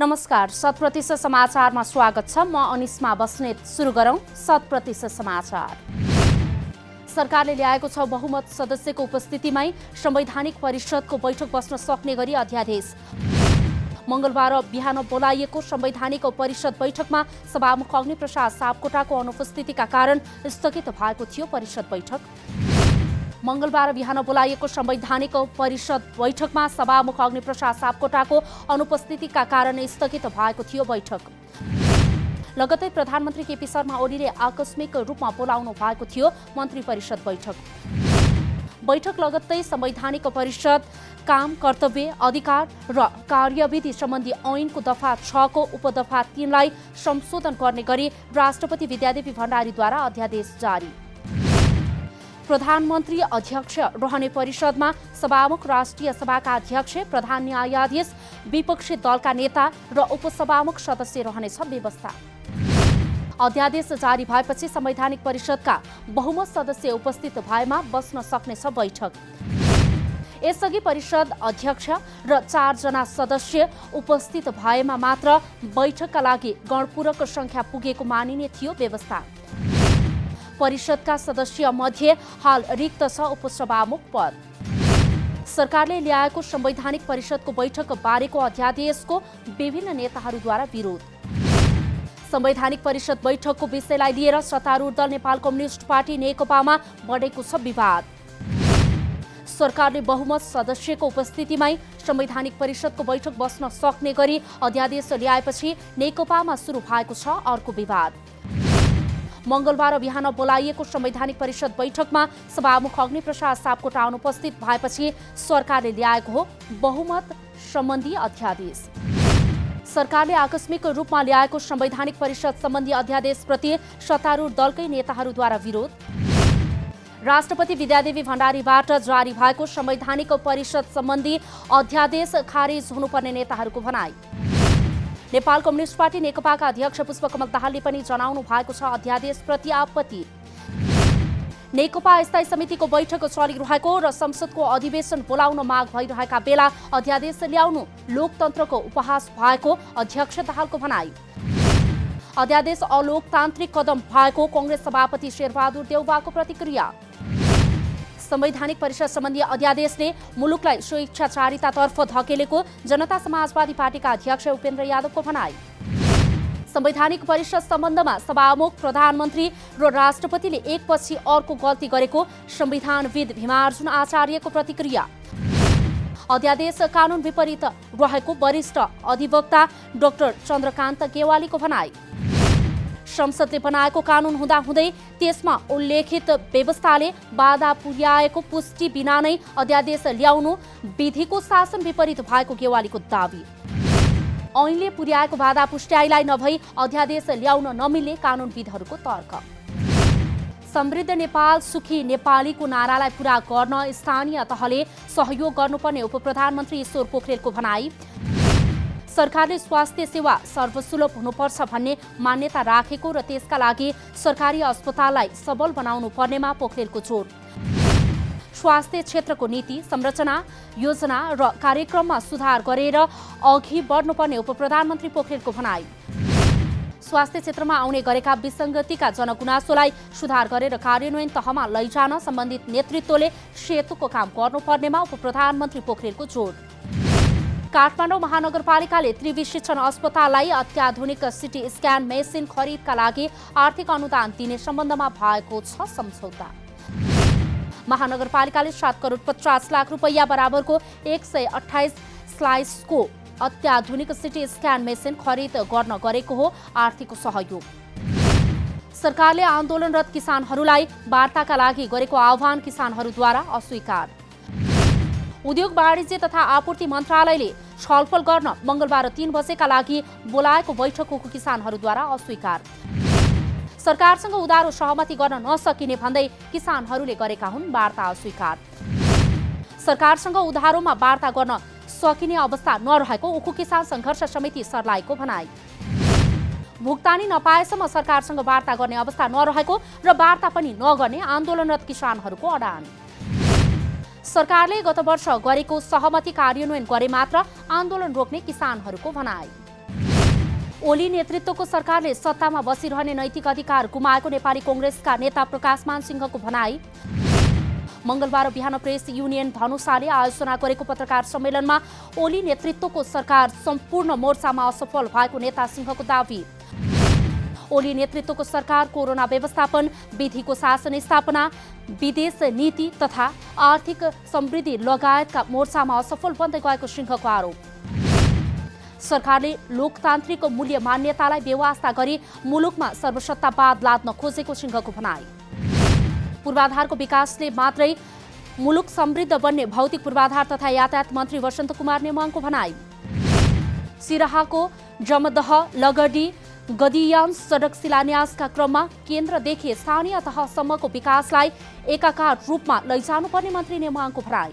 नमस्कार, 100% समाचारमा स्वागत छ। म अनिस्मा बस्नेत। सुरु गरौं 100% समाचार। सरकारले ल्याएको छ बहुमत सदस्यको उपस्थितिमै संवैधानिक परिषदको बैठक बस्न सक्ने गरी अध्यादेश। मंगलबार बिहान बोलाइएको संवैधानिक परिषद बैठकमा सभामुख अग्निप्रसाद सापकोटाको अनुपस्थितिका कारण स्थगित भएको थियो परिषद बैठक। मंगलबार बिहान बोलाइएको संवैधानिक परिषद बैठकमा सभामुख अग्निप्रसाद सापकोटाको अनुपस्थितिका कारण स्थगित भएको थियो बैठक। लगतै प्रधानमन्त्री केपी शर्मा ओलीले आकस्मिक रूपमा बोलाउनु भएको थियो मन्त्री परिषद बैठक। बैठक लगत्तै संवैधानिक परिषद काम, कर्तव्य, अधिकार र कार्यविधि सम्बन्धी ऐनको दफा 6 को उपदफा 3 लाई संशोधन गर्ने गरी राष्ट्रपति विद्यादेवी भण्डारीद्वारा अध्यादेश जारी। प्रधानमन्त्री अध्यक्ष रहने परिषदमा सभामुख राष्ट्रिय सभाका अध्यक्ष, प्रधान न्यायाधीश, विपक्षी दलका नेता र उपसभामुख सदस्य रहनेछ व्यवस्था। अध्यादेश जारी भएपछि संवैधानिक परिषदका बहुमत सदस्य उपस्थित भएमा बस्न सक्नेछ बैठक। यसअघि परिषद अध्यक्ष र 4 जना सदस्य उपस्थित भएमा मात्र बैठकका लागि गणपूरक संख्या पुगेको मानिने थियो व्यवस्था। परिषदका सदस्य मध्ये हाल रिक्त छ उपसभामुख पद। सरकारले ल्याएको संवैधानिक परिषदको बैठक बारेको अध्यादेशको विभिन्न नेताहरूद्वारा विरोध। संवैधानिक परिषद बैठकको विषयलाई लिएर सत्तारूढ दल नेपाल कम्युनिस्ट पार्टी नेकपामा बढेको छ विवाद। सरकारले बहुमत सदस्यको उपस्थितिमै संवैधानिक परिषदको बैठक बस्न सक्ने गरी अध्यादेश ल्याएपछि नेकपामा सुरु भएको छ अर्को विवाद। मंगलबार बिहान बोलाइएको संवैधानिक परिषद बैठकमा सभामुख अग्निप्रसाद सापकोटा अनुपस्थित भएपछि सरकारले ल्याएको हो बहुमत सम्बन्धी अध्यादेश। सरकारले आकस्मिक रूपमा ल्याएको संवैधानिक परिषद सम्बन्धी अध्यादेशप्रति सत्तारूढ दलकै नेताहरूद्वारा विरोध। राष्ट्रपति विद्यादेवी भण्डारीबाट जारी भएको संवैधानिक परिषद सम्बन्धी अध्यादेश खारेज हुनुपर्ने नेताहरूको भनाई। नेपाल कम्युनिस्ट पार्टी नेकपाका अध्यक्ष पुष्पकमल दाहालले पनि जनाउनु भएको छ अध्यादेशप्रति आपत्ति। नेकपा स्थायी समितिको बैठक चलिरहेको र संसदको अधिवेशन बोलाउन माग भइरहेका बेला अध्यादेश ल्याउनु लोकतन्त्रको उपहास भएको अध्यक्ष दाहालको भनाई। अध्यादेश अलोकतान्त्रिक कदम भएको कांग्रेस सभापति शेरबहादुर देउवाको प्रतिक्रिया। संवैधानिक परिषद सम्बन्धी अध्यादेशले मुलुकलाई स्वेच्छाचारितातर्फ धकेलेको जनता समाजवादी पार्टीका अध्यक्ष उपेन्द्र यादवको भनाई। संवैधानिक परिषद सम्बन्धमा सभामुख, प्रधानमन्त्री र राष्ट्रपतिले एकपछि अर्को गल्ती गरेको संविधानविद भीमार्जुन आचार्यको प्रतिक्रिया। अध्यादेश कानून विपरीत रहेको वरिष्ठ अधिवक्ता डाक्टर चन्द्रकान्त गेवालीको भनाई। संसदले बनाएको कानून हुँदाहुँदै त्यसमा उल्लेखित व्यवस्थाले बाधा पुर्याएको पुष्टि बिना नै अध्यादेश ल्याउनु विधिको शासन विपरीत भएको गेवालीको दावी। ऐनले पुर्याएको बाधा पुष्ट्याइलाई नभई अध्यादेश ल्याउन नमिल्ने कानूनविदहरूको तर्क। समृद्ध नेपाल सुखी नेपालीको नारालाई पूरा गर्न स्थानीय तहले सहयोग गर्नुपर्ने उपप्रधानमन्त्री ईश्वर पोखरेलको भनाई। सरकारले स्वास्थ्य सेवा सर्वसुलभ हुनुपर्छ भन्ने मान्यता राखेको र त्यसका लागि सरकारी अस्पताललाई सबल बनाउनु पर्नेमा पोखरेलको जोड। स्वास्थ्य क्षेत्रको नीति, संरचना, योजना र कार्यक्रममा सुधार गरेर अघि बढ्नुपर्ने उपप्रधानमन्त्री पोखरेलको भनाई। स्वास्थ्य क्षेत्रमा आउने गरेका विसङ्गतिका जनगुनासोलाई सुधार गरेर कार्यान्वयन तहमा लैजान सम्बन्धित नेतृत्वले सेतुको काम गर्नुपर्नेमा उपप्रधानमन्त्री पोखरेलको जोड। काठमाडौँ महानगरपालिकाले त्रिवी शिक्षण अस्पताललाई अत्याधुनिक सिटी स्क्यान मेसिन खरिदका लागि आर्थिक अनुदान दिने सम्बन्धमा भएको छ सम्झौता। महानगरपालिकाले 7 करोड 50 लाख रुपैयाँ बराबरको 128 स्लाइसको अत्याधुनिक सिटी स्क्यान मेसिन खरिद गर्न गरेको हो आर्थिक सहयोग। सरकारले आन्दोलनरत किसानहरूलाई वार्ताका लागि गरेको आह्वान किसानहरूद्वारा अस्वीकार। उद्योग वाणिज्य तथा आपूर्ति मन्त्रालयले छलफल गर्न मंगलबार 3 बजेका लागि बोलाएको बैठकको किसानहरूद्वारा अस्वीकार। सरकारसँग उधारो सहमति गर्न नसकिने भन्दै किसानहरूले गरेका हुन् वार्ता अस्वीकार। सरकारसँग उधारोमा वार्ता गर्न सकिने अवस्था नरहेको उखु किसान संघर्ष समिति सर्लाहीको भनाई। भुक्तानी नपाएसम्म सरकारसँग वार्ता गर्ने अवस्था नरहेको र वार्ता पनि नगर्ने आन्दोलनरत किसानहरूको अडान। सरकारले गत वर्ष गरेको सहमति कार्यान्वयन गरे मात्र आन्दोलन रोक्ने किसानहरूको भनाई। ओली नेतृत्वको सरकारले सत्तामा बसिरहने नैतिक अधिकार गुमाएको नेपाली कांग्रेसका नेता प्रकाशमान सिंहको भनाई। मंगलबार बिहान प्रेस युनियन धनुषाले आयोजना गरेको पत्रकार सम्मेलनमा ओली नेतृत्वको सरकार सम्पूर्ण मोर्चामा असफल भएको नेता सिंहको दावी। ओली नेतृत्वको सरकार कोरोना व्यवस्थापन, विधिको शासन स्थापना, विदेश नीति तथा आर्थिक समृद्धि लगायतका मोर्चामा असफल बन्दै गएको सिंहको आरोप। सरकारले लोकतान्त्रिक मूल्य मान्यतालाई बेवास्ता गरी मुलुकमा सर्वसत्तावाद लाद्न खोजेको सिंहको भनाई। पूर्वाधारको विकासले मात्रै मुलुक समृद्ध बन्ने भौतिक पूर्वाधार तथा यातायात मन्त्री वसन्त कुमार नेमाङको भनाई। सिराहाको जमदह लगडी गदियान सडक शिलान्यासका क्रममा केन्द्रदेखि स्थानीय तहसम्मको विकासलाई एकाकार रूपमा लैजानुपर्ने मन्त्री नेमाङको भनाई।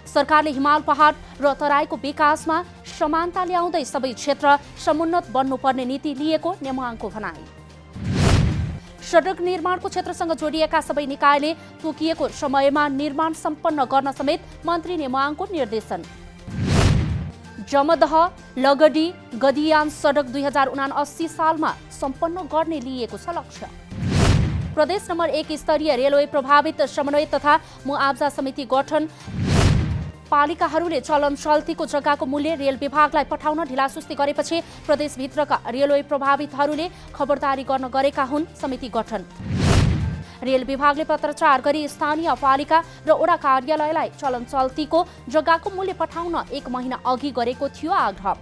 सरकारले हिमाल पहाड र तराईको विकासमा समानता ल्याउँदै सबै क्षेत्र समुन्नत बन्नुपर्ने नीति लिएको नेमाङको भनाई। सडक निर्माणको क्षेत्रसँग जोडिएका सबै निकायले तोकिएको समयमा निर्माण सम्पन्न गर्न समेत मन्त्री नेमाङको निर्देशन। जमदह लगडी गदियान सडक 2079 सालमा सम्पन्न गर्ने लिएको छ लक्ष्य। प्रदेश नम्बर 1 स्तरीय रेलवे प्रभावित समन्वय तथा मुआब्जा समिति गठन। पालिकाहरूले चलन चल्तीको जग्गाको मूल्य रेल विभागलाई पठाउन ढिलासुस्ती गरेपछि प्रदेशभित्रका रेलवे प्रभावितहरूले खबरदारी गर्न गरेका हुन् समिति गठन। रेल विभागले पत्रचार गरी स्थानीय पालिका र वडा कार्यालयलाई चलन चल्तीको जग्गाको मूल्य पठाउन 1 महिना अघि गरेको थियो आग्रह।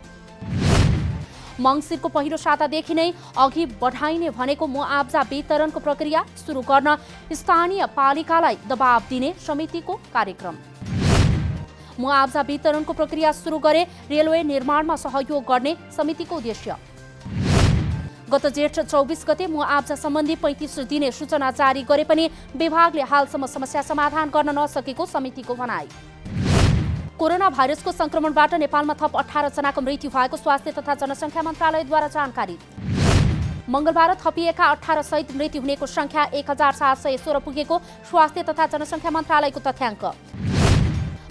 मङ्सिरको पहिलो सातादेखि नै अघि बढाइने भनेको मुआब्जा वितरणको प्रक्रिया सुरु गर्न स्थानीय पालिकालाई दबाब दिने समितिको कार्यक्रम। मुआब्जा वितरणको प्रक्रिया सुरु गरे रेलवे निर्माणमा सहयोग गर्ने समितिको उद्देश्य। गत जेठ 24 गते मुआब्जा सम्बन्धी 35 दिने सूचना जारी गरे पनि विभागले हालसम्म समस्या समाधान गर्न नसकेको समितिको भनाई। कोरोना भाइरसको संक्रमणबाट नेपालमा थप 18 जनाको मृत्यु भएको स्वास्थ्य तथा जनसङ्ख्या मन्त्रालयद्वारा जानकारी। मंगलबार थपिएका 18 सहित मृत्यु हुनेको संख्या 1716 पुगेको स्वास्थ्य तथा जनसङ्ख्या मन्त्रालयको तथ्याङ्क।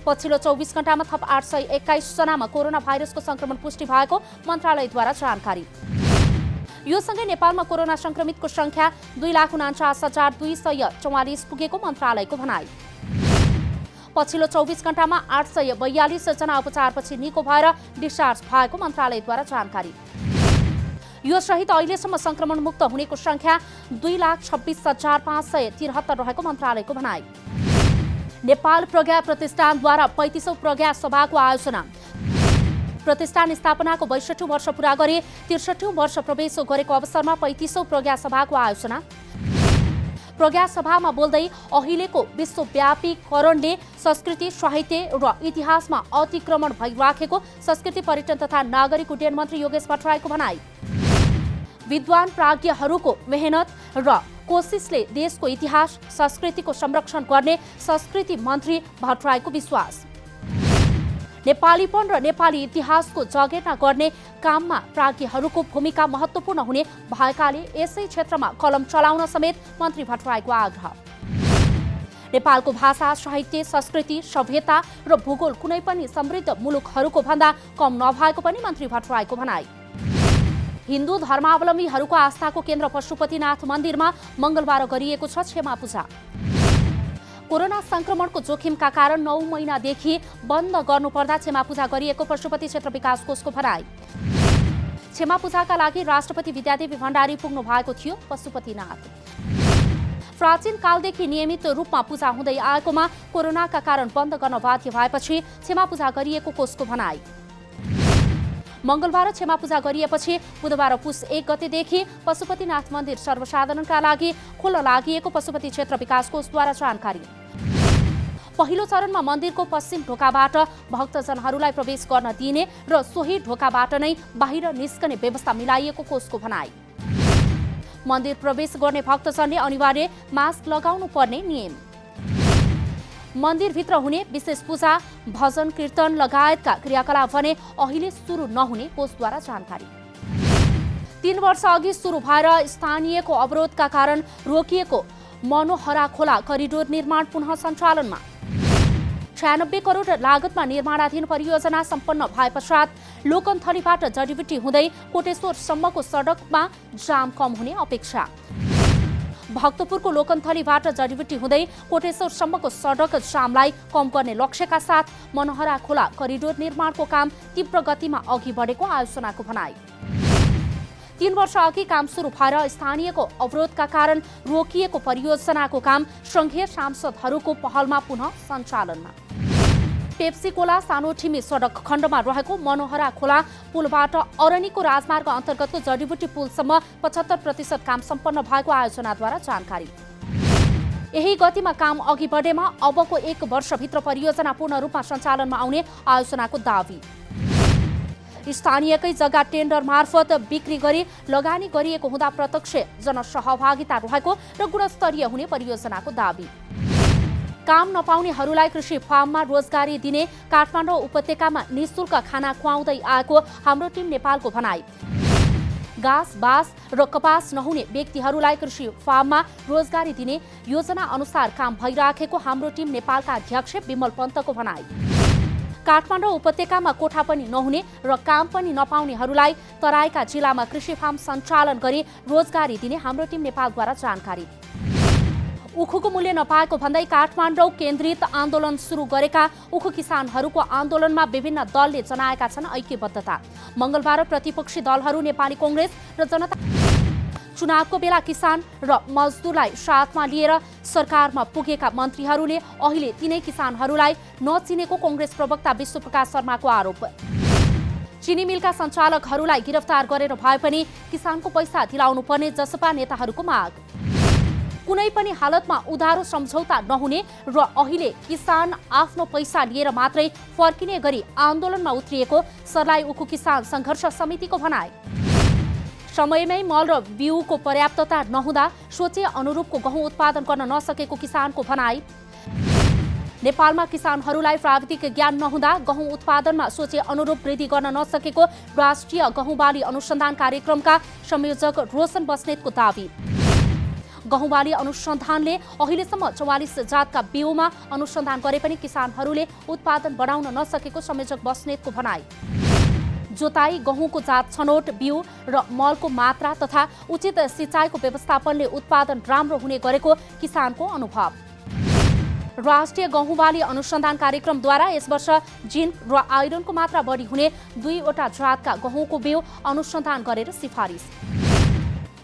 पछिल्लो 24 घण्टामा थप 821 जनामा कोरोना भाइरसको संक्रमण पुष्टि भएको मन्त्रालयद्वारा जानकारी। यो सँगै नेपालमा कोरोना संक्रमितको संख्या 2,49,244 पुगेको मन्त्रालयको भनाई। पछिल्लो 24 घण्टामा 842 जना उपचारपछि निको भएर डिस्चार्ज भएको मन्त्रालयद्वारा जानकारी। यो सहित अहिलेसम्म संक्रमण मुक्त हुनेको संख्या 2,26,573 रहेको मन्त्रालयको भनाई। नेपाल प्रज्ञा प्रतिष्ठानद्वारा 35औं प्रज्ञा सभाको आयोजना। प्रतिष्ठान स्थापनाको 62 वर्ष पूरा गरी 63 वर्ष प्रवेश गरेको अवसरमा 35औं प्रज्ञा सभाको आयोजना। प्रज्ञा सभामा बोल्दै अहिलेको विश्वव्यापीकरणले संस्कृति, साहित्य र इतिहासमा अतिक्रमण भइराखेको संस्कृति पर्यटन तथा नागरिक उड्डयन मन्त्री योगेश भट्टराईको भनाई। विद्वान प्राज्ञहरूको मेहनत र कोसिसले देशको इतिहास संस्कृतिको संरक्षण गर्ने संस्कृति मन्त्री भट्टराईको विश्वास। नेपालीपन र नेपाली इतिहासको जगेर्ना गर्ने काममा प्राज्ञहरूको भूमिका महत्त्वपूर्ण हुने भएकाले यसै क्षेत्रमा कलम चलाउन समेत मन्त्री भट्टराईको आग्रह। नेपालको भाषा, साहित्य, संस्कृति, सभ्यता र भूगोल कुनै पनि समृद्ध मुलुकहरूको भन्दा कम नभएको पनि मन्त्री भट्टराईको भनाई। हिन्दू धर्मावलम्बीहरूको आस्थाको केन्द्र पशुपतिनाथ मन्दिरमा मंगलबार गरिएको छ क्षमा पूजा। कोरोना संक्रमणको जोखिमका कारण 9 महिनादेखि बन्द गर्नुपर्दा क्षमा पूजा गरिएको पशुपति क्षेत्र विकास कोषको भनाई। क्षमा पूजाका लागि राष्ट्रपति विद्यादेवी भण्डारी पुग्नु भएको थियो पशुपतिनाथ। प्राचीन कालदेखि नियमित रूपमा पूजा हुँदै आएकोमा कोरोनाका कारण बन्द गर्न बाध्य भएपछि क्षमा पूजा गरिएको कोषको भनाई। मंगलबार क्षमा पूजा गरिएपछि बुधबार पुस 1 गतेदेखि पशुपतिनाथ मन्दिर सर्वसाधारणका लागि खुल्न लागि पशुपति क्षेत्र विकास कोषद्वारा जानकारी। पहिलो चरणमा मन्दिरको पश्चिम ढोकाबाट भक्तजनहरूलाई प्रवेश गर्न दिइने र सोही ढोकाबाट नै बाहिर निस्कने व्यवस्था मिलाइएको कोषको भनाई। मन्दिर प्रवेश गर्ने भक्तजनले अनिवार्य मास्क लगाउनु पर्ने नियम। मन्दिरभित्र हुने विशेष पूजा, भजन कीर्तन लगायतका क्रियाकलाप भने अहिले सुरु नहुने कोषद्वारा जानकारी। 3 वर्ष अघि सुरु भएर स्थानीयको अवरोधका कारण रोकिएको मनोहरा खोला करिडोर निर्माण पुनः सञ्चालनमा। 96 करोड लागतमा निर्माणाधीन परियोजना सम्पन्न भए पश्चात लोकन्थलीबाट जडीबुटी हुँदै कोटेश्वरसम्मको सडकमा जाम कम हुने अपेक्षा। भक्तपुरको लोकन्थलीबाट जडीबुटी हुँदै कोटेश्वरसम्मको सडक जामलाई कम गर्ने लक्ष्यका साथ मनोहरा खोला करिडोर निर्माणको काम तीव्र गतिमा अघि बढेको आयोजनाको भनाई। 3 वर्ष अघि काम सुरु भएर स्थानीयको अवरोधका कारण रोकिएको परियोजनाको काम संघीय सांसदहरूको पहलमा पुनः सञ्चालनमा। पेप्सी कोला सानोठिमी सडक खण्डमा रहेको मनोहरा खोला पुलबाट अरनीको राजमार्ग अन्तर्गतको जडीबुटी पुलसम्म 75% काम सम्पन्न भएको आयोजनाद्वारा जानकारी। यही गतिमा काम अघि बढेमा अबको 1 वर्षभित्र परियोजना पूर्ण रूपमा सञ्चालनमा आउने आयोजनाको दावी। स्थानीयकै जग्गा टेन्डर मार्फत बिक्री गरी लगानी गरिएको हुँदा प्रत्यक्ष जनसहभागिता रहेको र गुणस्तरीय हुने परियोजनाको दावी। काम नपाउनेहरूलाई कृषि फार्ममा रोजगारी दिने काठमाडौँ उपत्यकामा निःशुल्क खाना खुवाउँदै आएको हाम्रो टिम नेपालको भनाई। घाँस बाँस र कपास नहुने व्यक्तिहरूलाई कृषि फार्ममा रोजगारी दिने योजना अनुसार काम भइराखेको हाम्रो टिम नेपालका अध्यक्ष विमल पन्तको भनाई। काठमाडौँ उपत्यकामा कोठा पनि नहुने र काम पनि नपाउनेहरूलाई तराईका जिल्लामा कृषि फार्म सञ्चालन गरी रोजगारी दिने हाम्रो टिम नेपालद्वारा जानकारी। उखुको मूल्य नपाएको भन्दै काठमाडौँ केन्द्रित आन्दोलन सुरु गरेका उखु किसानहरूको आन्दोलनमा विभिन्न दलले जनाएका छन् ऐक्यबद्धता। मंगलबार प्रतिपक्षी दलहरू नेपाली कांग्रेस र जनता चुनावको बेला किसान र मजदुरलाई साथमा लिएर सरकारमा पुगेका मन्त्रीहरूले अहिले तिनै किसानहरूलाई नचिनेको कांग्रेस प्रवक्ता विश्वप्रकाश शर्माको आरोप। चिनी मिलका सञ्चालकहरूलाई गिरफ्तार गरेर भए पनि किसानको पैसा दिलाउनु पर्ने जसपा नेताहरूको माग। कुनै पनि हालतमा उधारो सम्झौता नहुने र अहिले किसान आफ्नो पैसा लिएर मात्रै फर्किने गरी आन्दोलनमा उत्रिएको सर्लाही उखु किसान संघर्ष समितिको भनाई। समयमै मल र बिउको पर्याप्तता नहुँदा सोचे अनुरूपको गहुँ उत्पादन गर्न नसकेको किसानको भनाई। नेपालमा किसानहरूलाई प्राविधिक ज्ञान नहुँदा गहुँ उत्पादनमा सोचे अनुरूप वृद्धि गर्न नसकेको राष्ट्रिय गहुँ बाली अनुसन्धान कार्यक्रमका संयोजक रोशन बस्नेतको दावी। गहुँ बाली अनुसन्धानले अहिलेसम्म 44 जातका बिउमा अनुसन्धान गरे पनि किसानहरूले उत्पादन बढाउन नसकेको संयोजक बस्नेतको भनाई। जोताई गहुँको जात छनौट बिउ र मलको मात्रा तथा उचित सिँचाइको व्यवस्थापनले उत्पादन राम्रो हुने गरेको किसानको अनुभव। राष्ट्रिय गहुँ बाली अनुसन्धान कार्यक्रमद्वारा यस वर्ष जिन्क र आइरनको मात्रा बढी हुने 2वटा जातका गहुँको बिउ अनुसन्धान गरेर सिफारिस।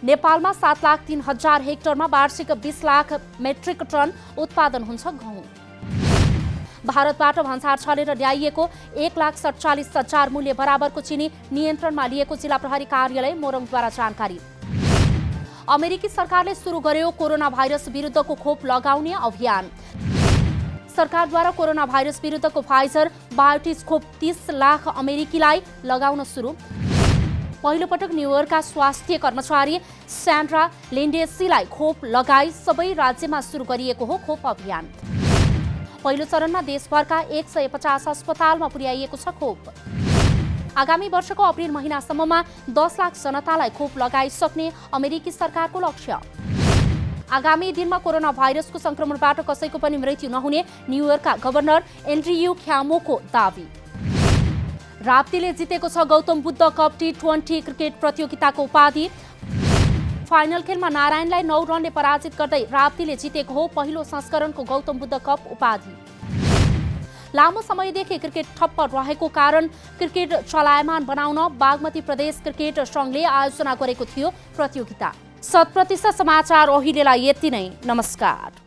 नेपालमा 7,03,000 हेक्टरमा वार्षिक 20 लाख मेट्रिक टन उत्पादन हुन्छ गहुँ। भारतबाट भन्सार छलेर ल्याइएको 1,47,000 मूल्य बराबरको चिनी नियन्त्रणमा लिएको जिल्ला प्रहरी कार्यालय मोरङद्वारा जानकारी। अमेरिकी सरकारले सुरु गर्यो कोरोना भाइरस विरुद्धको खोप लगाउने अभियान। सरकारद्वारा कोरोना भाइरस विरुद्धको फाइजर बायोटेक खोप 30 लाख अमेरिकीलाई लगाउन सुरु। पहिलो पटक न्युयोर्कका स्वास्थ्य कर्मचारी स्यान्ड्रा लिन्डेसीलाई खोप लगाई सबै राज्यमा सुरु गरिएको हो खोप अभियान। पहिलो चरणमा देशभरका 150 अस्पतालमा पुर्याइएको छ खोप। आगामी वर्षको अप्रिल महिनासम्ममा 10 लाख जनतालाई खोप लगाइसक्ने अमेरिकी सरकारको लक्ष्य। आगामी दिनमा कोरोना भाइरसको संक्रमणबाट कसैको पनि मृत्यु नहुने न्युयोर्कका गभर्नर एन्ड्रयू क्यामोको दावी। राप्तीले जितेको छ Gautam Buddha cup T20 cricket प्रतियोगिताको उपाधि। फाइनल खेलमा नारायणलाई 9 रनले पराजित गर्दै राप्तीले जितेको हो पहिलो संस्करणको गौतम बुद्ध कप उपाधि। लामो समयदेखि क्रिकेट ठप्प रहेको कारण क्रिकेट चलायमान बनाउन बागमती प्रदेश क्रिकेट संघले आयोजना गरेको थियो प्रतियोगिता। 100% समाचार अहिलेलाई यति नै। नमस्कार।